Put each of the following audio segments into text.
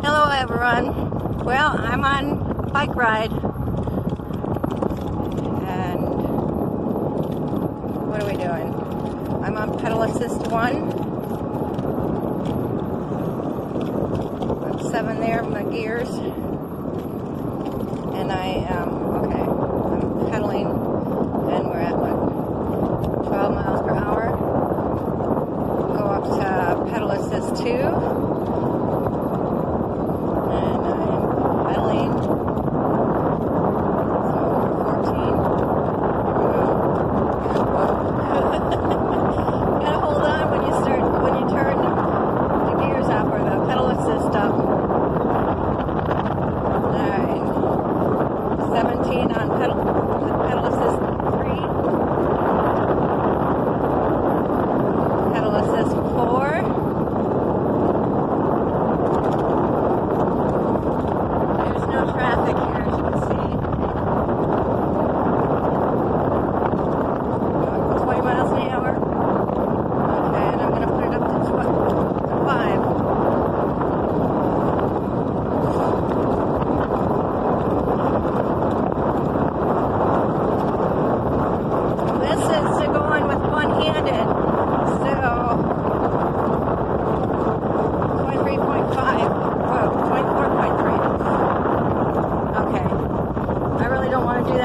Hello everyone. Well, I'm on a bike ride and what are we doing? I'm on pedal assist 1. I'm 7 there, my gears. And I am, okay, I'm pedaling and we're at what, 12 miles per hour. Go up to pedal assist 2.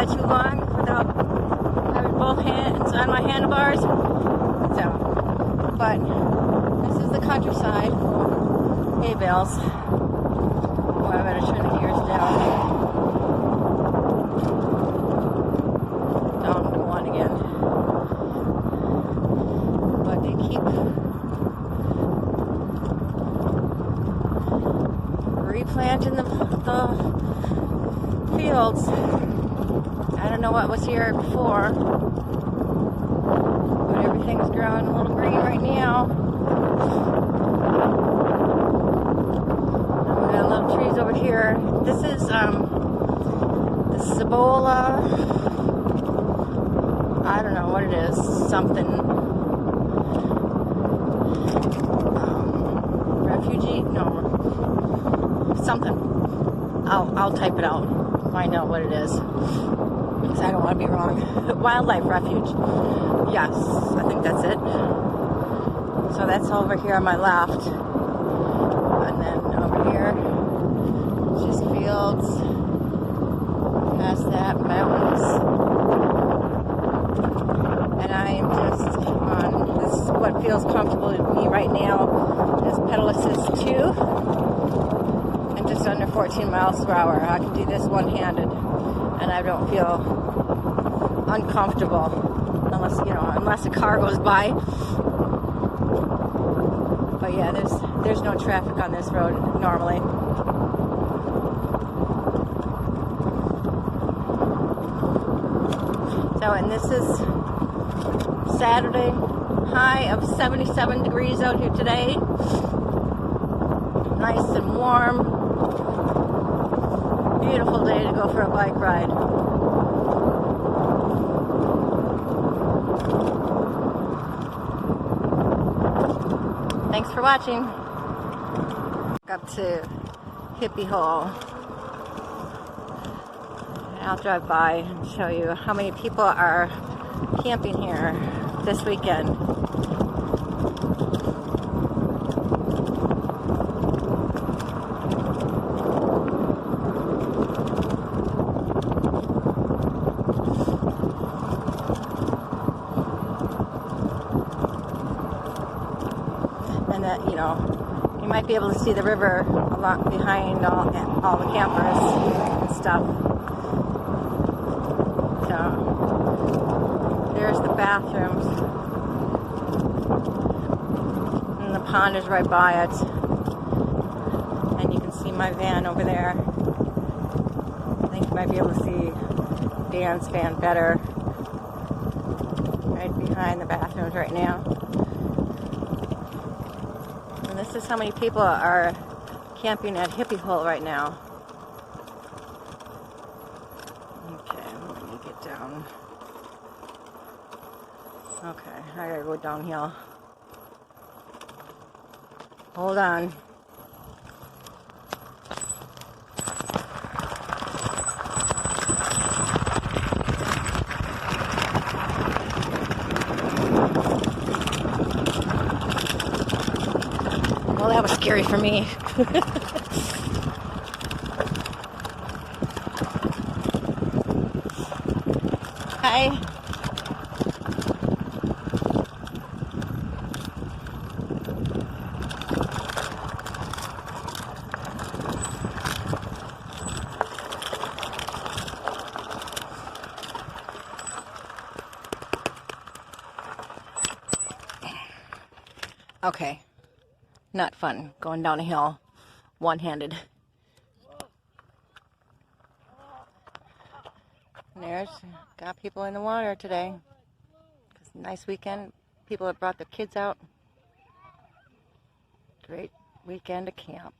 Too long without having both hands on my handlebars. So, but this is the countryside. Hay bales. Oh, I better turn the gears down. Down to 1 again. But they keep replanting the fields. I don't know what was here before, but everything's growing a little green right now. We got little trees over here. This is the Cibola, I don't know what it is, something, refugee, no, something. I'll type it out, find out what it is. Because I don't want to be wrong. Wildlife Refuge. Yes, I think that's it. So that's over here on my left. And then over here, just fields. Past that, mountains. And I am just on, this is what feels comfortable to me right now, is pedal assist 2. And just under 14 miles per hour. I can do this one-handed. And I don't feel uncomfortable unless a car goes by. But yeah, there's no traffic on this road normally. So, and this is Saturday, high of 77 degrees out here today. Nice and warm. Beautiful day to go for a bike ride. Thanks for watching. Up to Hippie Hole. I'll drive by and show you how many people are camping here this weekend. And that, you might be able to see the river a lot behind all the campers and stuff. So, there's the bathrooms. And the pond is right by it. And you can see my van over there. I think you might be able to see Dan's van better. Right behind the bathrooms right now. And this is how many people are camping at Hippie Hole right now. Okay, let me get down. Okay, I gotta go downhill. Hold on. scary for me. Hi. Okay, not fun going down a hill one-handed. There's got people in the water today. It's a nice weekend. People have brought their kids out. Great weekend to camp.